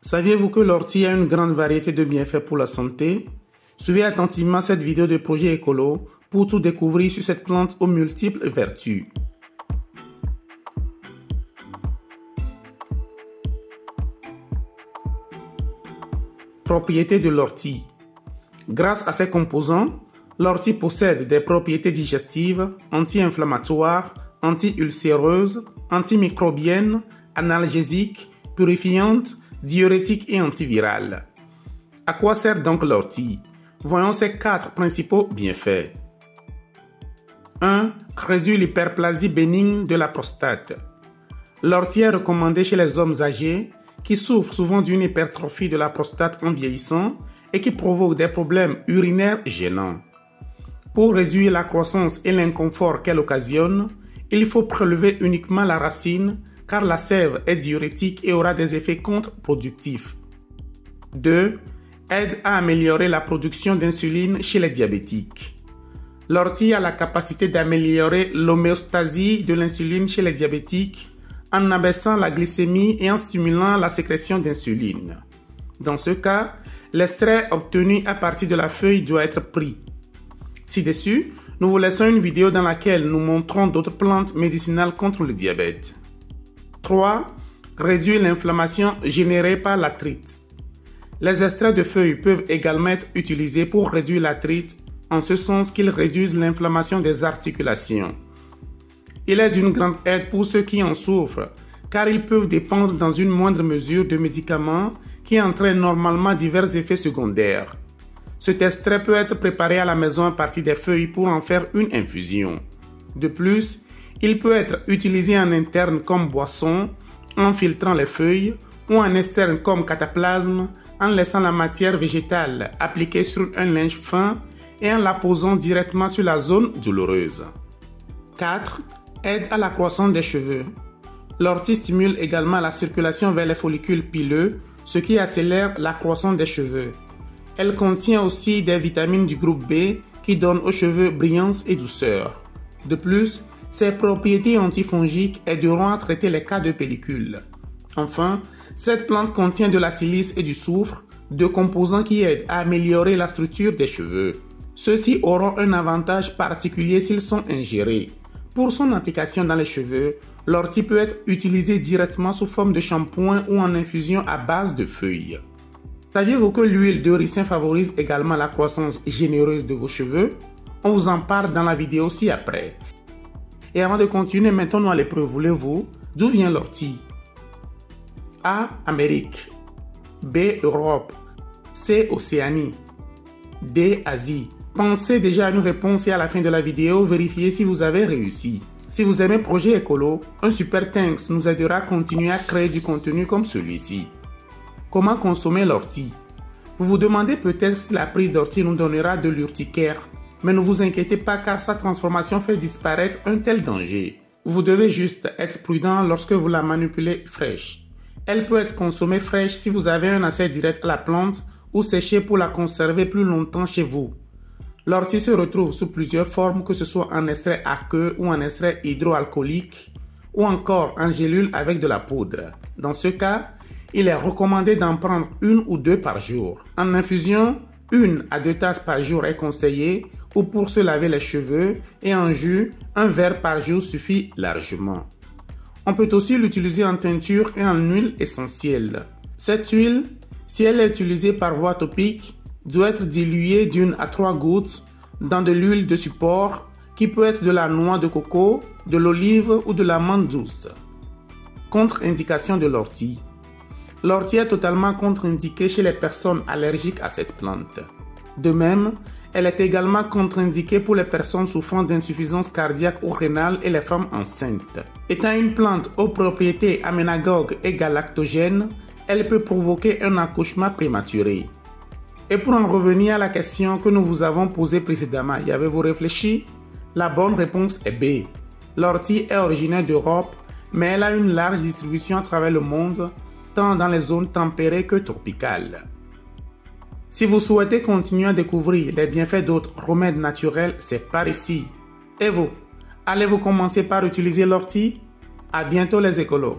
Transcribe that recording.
Saviez-vous que l'ortie a une grande variété de bienfaits pour la santé? Suivez attentivement cette vidéo de Projet Écolo pour tout découvrir sur cette plante aux multiples vertus. Propriétés de l'ortie. Grâce à ses composants, l'ortie possède des propriétés digestives, anti-inflammatoires, anti-ulcéreuses, antimicrobiennes, analgésiques, purifiantes, diurétiques et antivirales. À quoi sert donc l'ortie? Voyons ses 4 principaux bienfaits. 1. Réduire l'hyperplasie bénigne de la prostate. L'ortie est recommandée chez les hommes âgés qui souffrent souvent d'une hypertrophie de la prostate en vieillissant et qui provoque des problèmes urinaires gênants. Pour réduire la croissance et l'inconfort qu'elle occasionne, il faut prélever uniquement la racine car la sève est diurétique et aura des effets contre-productifs. 2. Aide à améliorer la production d'insuline chez les diabétiques. L'ortie a la capacité d'améliorer l'homéostasie de l'insuline chez les diabétiques en abaissant la glycémie et en stimulant la sécrétion d'insuline. Dans ce cas, l'extrait obtenu à partir de la feuille doit être pris. Ci-dessus, nous vous laissons une vidéo dans laquelle nous montrons d'autres plantes médicinales contre le diabète. 3. Réduire l'inflammation générée par l'arthrite. Les extraits de feuilles peuvent également être utilisés pour réduire l'arthrite, en ce sens qu'ils réduisent l'inflammation des articulations. Il est d'une grande aide pour ceux qui en souffrent, car ils peuvent dépendre dans une moindre mesure de médicaments qui entraînent normalement divers effets secondaires. Cet extrait peut être préparé à la maison à partir des feuilles pour en faire une infusion. De plus, il peut être utilisé en interne comme boisson, en filtrant les feuilles, ou en externe comme cataplasme, en laissant la matière végétale appliquée sur un linge fin et en la posant directement sur la zone douloureuse. 4. Aide à la croissance des cheveux. L'ortie stimule également la circulation vers les follicules pileux, ce qui accélère la croissance des cheveux. Elle contient aussi des vitamines du groupe B qui donnent aux cheveux brillance et douceur. De plus, ses propriétés antifongiques aideront à traiter les cas de pellicule. Enfin, cette plante contient de la silice et du soufre, deux composants qui aident à améliorer la structure des cheveux. Ceux-ci auront un avantage particulier s'ils sont ingérés. Pour son application dans les cheveux, l'ortie peut être utilisée directement sous forme de shampoing ou en infusion à base de feuilles. Saviez-vous que l'huile de ricin favorise également la croissance généreuse de vos cheveux? On vous en parle dans la vidéo ci-après. Et avant de continuer, mettons-nous à l'épreuve. Voulez-vous? D'où vient l'ortie? A. Amérique. B. Europe. C. Océanie. D. Asie. Pensez déjà à une réponse et à la fin de la vidéo, vérifiez si vous avez réussi. Si vous aimez Projet Écolo, un super thanks nous aidera à continuer à créer du contenu comme celui-ci. Comment consommer l'ortie? Vous vous demandez peut-être si la prise d'ortie nous donnera de l'urticaire, mais ne vous inquiétez pas car sa transformation fait disparaître un tel danger. Vous devez juste être prudent lorsque vous la manipulez fraîche. Elle peut être consommée fraîche si vous avez un accès direct à la plante ou séchée pour la conserver plus longtemps chez vous. L'ortie se retrouve sous plusieurs formes, que ce soit en extrait aqueux ou en extrait hydroalcoolique, ou encore en gélule avec de la poudre. Dans ce cas, il est recommandé d'en prendre 1 ou 2 par jour. En infusion, 1 à 2 tasses par jour est conseillé, ou pour se laver les cheveux, et en jus, 1 verre par jour suffit largement. On peut aussi l'utiliser en teinture et en huile essentielle. Cette huile, si elle est utilisée par voie topique, doit être diluée d'1 à 3 gouttes dans de l'huile de support qui peut être de la noix de coco, de l'olive ou de la menthe douce. Contre-indication de l'ortie. L'ortie est totalement contre-indiquée chez les personnes allergiques à cette plante. De même, elle est également contre-indiquée pour les personnes souffrant d'insuffisance cardiaque ou rénale et les femmes enceintes. Étant une plante aux propriétés aménagogues et galactogènes, elle peut provoquer un accouchement prématuré. Et pour en revenir à la question que nous vous avons posée précédemment, y avez-vous réfléchi? La bonne réponse est B. L'ortie est originaire d'Europe, mais elle a une large distribution à travers le monde, tant dans les zones tempérées que tropicales. Si vous souhaitez continuer à découvrir les bienfaits d'autres remèdes naturels, c'est par ici. Et vous, allez-vous commencer par utiliser l'ortie? À bientôt les écolos!